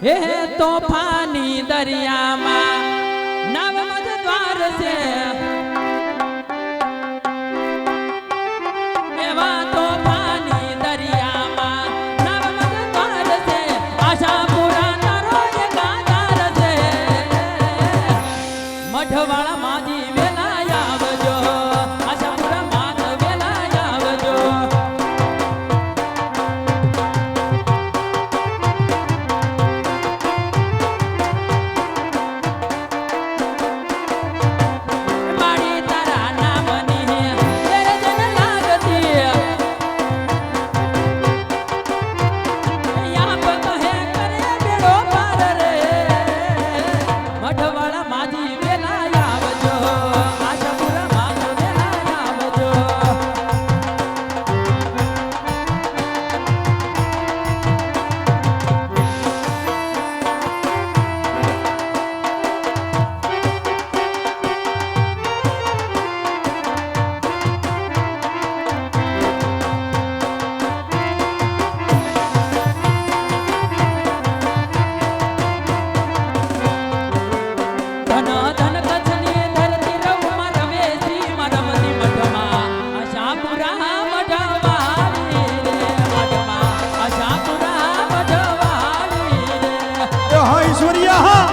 હે તોફાની દરિયામાં નવ મજદ્વાર છે એવા તોફાની દરિયામાં નવ મજદ્વાર છે આશાપુરા તારો એક આધાર છે મઢવાળા માજી વેલા આવજો આશાપુરા માત વેલા આવજો મારી તારા નામની તેરે જન લાગતી યાપ કહે કરે બેડો પાર રે મઢવાળા માજી વેલા આવજો આશાપુરા માત વેલા આવજો ધન ધન કચ્છની ધરતી રવમાં રવેશી મરમતી મઢમાં આશાપુરા મઢવાળી રે મઢમાં આશાપુરા મઢવાળી રે હા ઈશ્વરિયા હા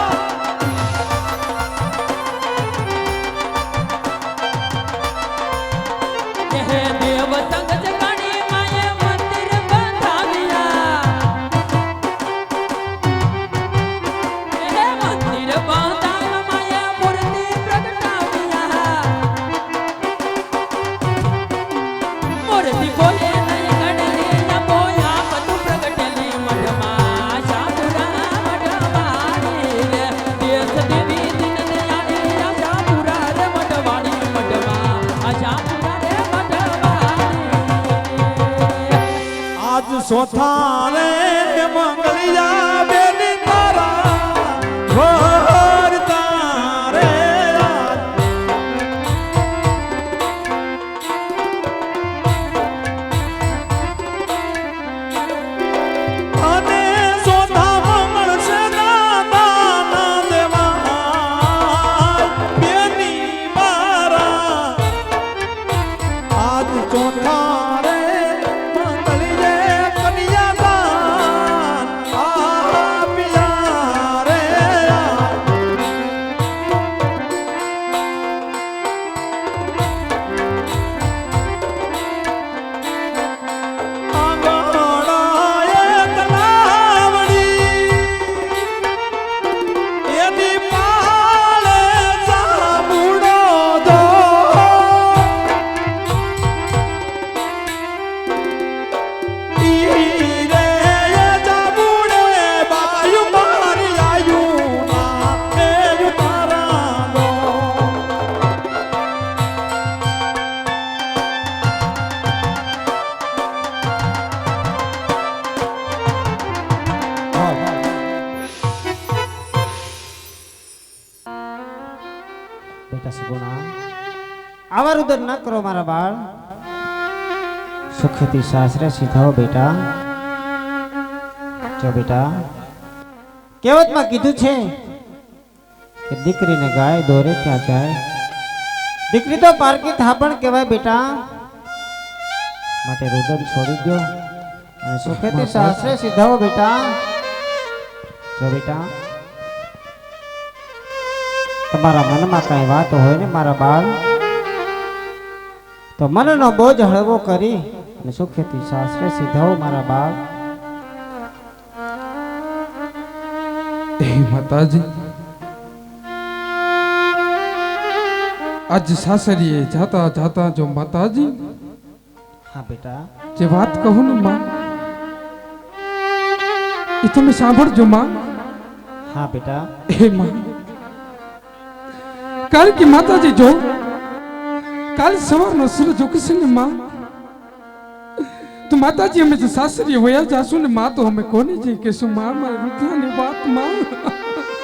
હે દેવ સંગ જગાડી માએ મંદિર બંધાવ્યા હે મંદિર બંધાવ માએ મૂર્તિ પ્રગટાવ્યા મૂર્તિ બોલે નહીં ગણરી બોયા બધું પ્રગટેલી મઢમાં આશાપુરા મઢવાળી રે દેશ દેવી દિન દયાળી આશાપુરા રે મઢવાળી મઢમાં આશાપુરા રે મઢવાળી આજ સોથાને મંગલિયા બેની તારા ઘર તારે આજ અને સોથા મંગળ છે દાતા દેવા બેની મારા આજ ચોથા રે મંગલી રે કન્યાદાન આપ્યા રે આંગણાએ તલાવડી એની પાળે જાંબુડો દો ઈ રે જાંબુડે બાયું મારી આયું ના એ તારા દો બેટા સુગુણા આવા રુદન ન કરો મારા બાળ સુખેથી સાસરે સીધાઓ બેટા જો બેટા કહેવતમાં કીધું છે કે દીકરીને ગાય દોરે ત્યાં જાય દીકરી તો પારકી થાપણ કહેવાય બેટા માટે રુદન છોડી દો અને સુખેથી સાસરે સીધાઓ બેટા જો બેટા તમારા મનમાં કઈ વાત હોય ને મારા બાળ તો મનનો બોજ હળવો કરી અને સુખેથી સાસરે સીધાઓ મારા બાળ હે માતાજી આજ સાસરીએ જાતા જાતા જો માતાજી હા બેટા જે વાત કહું ને માં એ તમે સાંભળજો માં હા બેટા હે માં કારણ કે માતાજી જો કાલ સવારનો સૂરજ ઉગશે ને માં તો માતાજી અમે જો સાસરીએ વયા જાશું ને માં તો અમે કોને જઈ કહેશું માં મારી રુદ્રાની વાત માં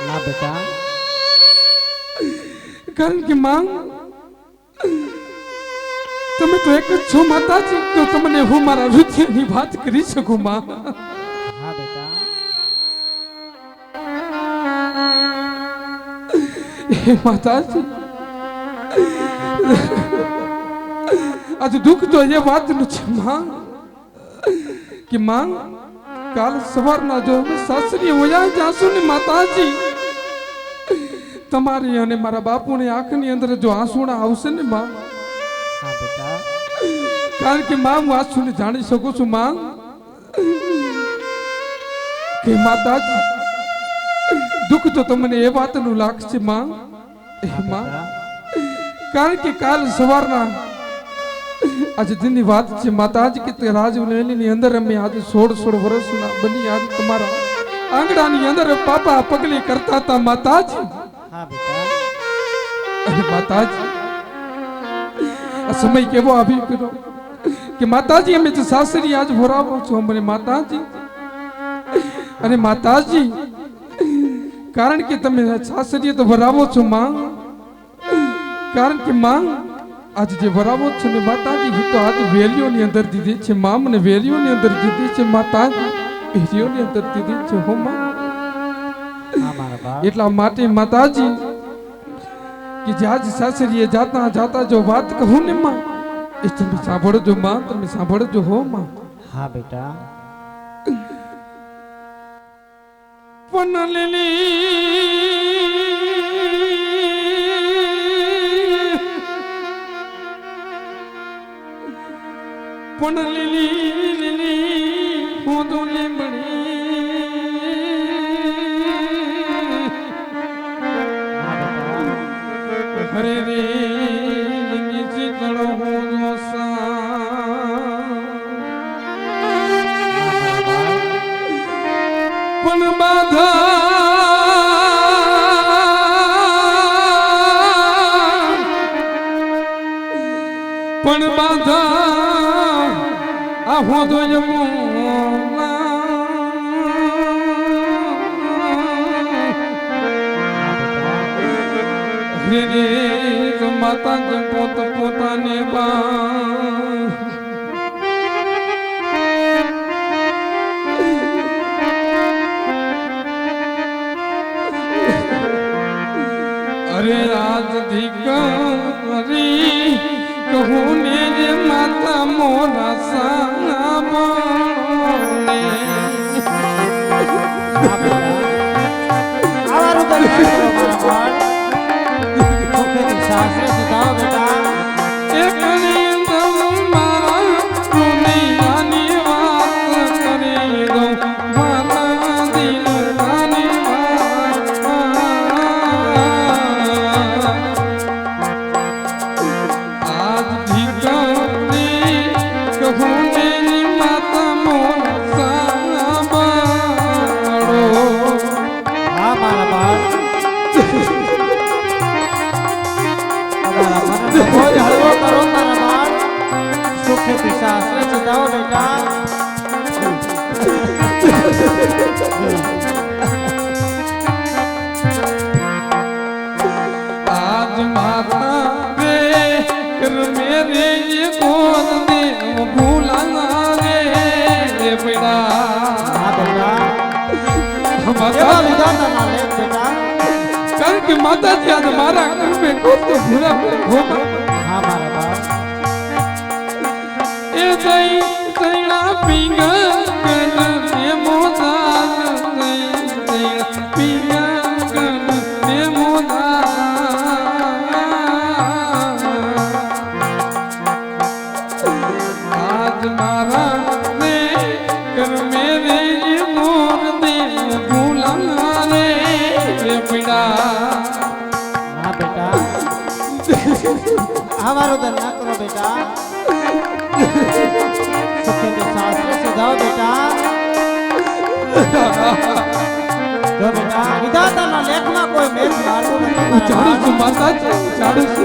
ના બેટા કારણ કે માં તમે તો એક જ છો માતાજી તો તમને હું મારા રુદ્રની વાત કરી શકું માં હા બેટા હે માતાજી આજ દુઃખ તો એ વાતનું છે માં કે માં કાલ સવારના જો સાસરી હોયા જાસુ ને માતાજી તમારી અને મારા બાપુની આંખની અંદર જો આંસુડા આવશે ને માં હા બેટા કારણ કે માં હું આંસુને જાણી શકું છું માં કે માતાજી દુઃખ તો તમને એ વાતનું લાગશે માં માં કારણ કે કાલ સવારના આજે દિનની વાત છે માતાજી કે રાજમહેલની અંદર અમે આજે 16 વર્ષના બની આજે તમારા આંગણાની અંદર પાપા પગલી કરતા હતા માતાજી હા બેટા અને માતાજી આ સમય કેવો આવી ગયો કે માતાજી અમે જે સાસરી આજ ભરાવો છો અમને માતાજી અને માતાજી કારણ કે તમે સાસરીએ તો ભરાવો છો માં કારણ કે માં આજ જે ભરાવો છો ને માતાજી તો આજ વેલીઓની અંદર દીધી છે માં મને વેલીઓની અંદર દીધી છે માતાજી વેલીઓની અંદર દીધી છે હો માં હા મારા બાપ એટલા માટે માતાજી કે જે આજ સાસરીએ જાતા જાતા જો વાત કહું ને માં એ તમે સાંભળજો માં તમે સાંભળજો હો માં હા બેટા પણ લીલી હું તો હરે રે નીચે ચડો હું પણ બાધા પણ બાધા આ હું તો માતા પોત પોતાને અરે રાજ દીકરી કહું ને રે માતા મોરા સાંભળે આવા રુદન સુખેથી સાસરે સુધાઓ બેટા એક મારા દુનિયાની વાત કરી દઉં મારા દિલની વાત આજ દીકરી કહું ને માતા મોરા સાંભળો હા મારા બાપ તમારા મનને બોજ હળવો કરો મારા બાપ સુખેથી સાસરે સુધાઓ બેટા आज माता रे कर मेरे ये गोद दे भूला रे बेड़ा હા બેટા माता એવા વિધાતા ના લેખ બેટા कारण कि माता जी आज हमारा घर में कुछ तो बुरा हो હા મારા બાપ ए दई दईला पिंगा कन ने मोदा दई पिंगा कन ने मोदा आज मारा रे कर मेरे ये मोर दे भूला रे पीड़ा હા બેટા આવા રુદન ના કરો બેટા સુખેથી સાસરે સુધાઓ બેટા જો બેટા વિધાતાના લેખમાં કોઈ મેલ મારતું નથી મારા ચાડુ છું માતા ચાડુ છું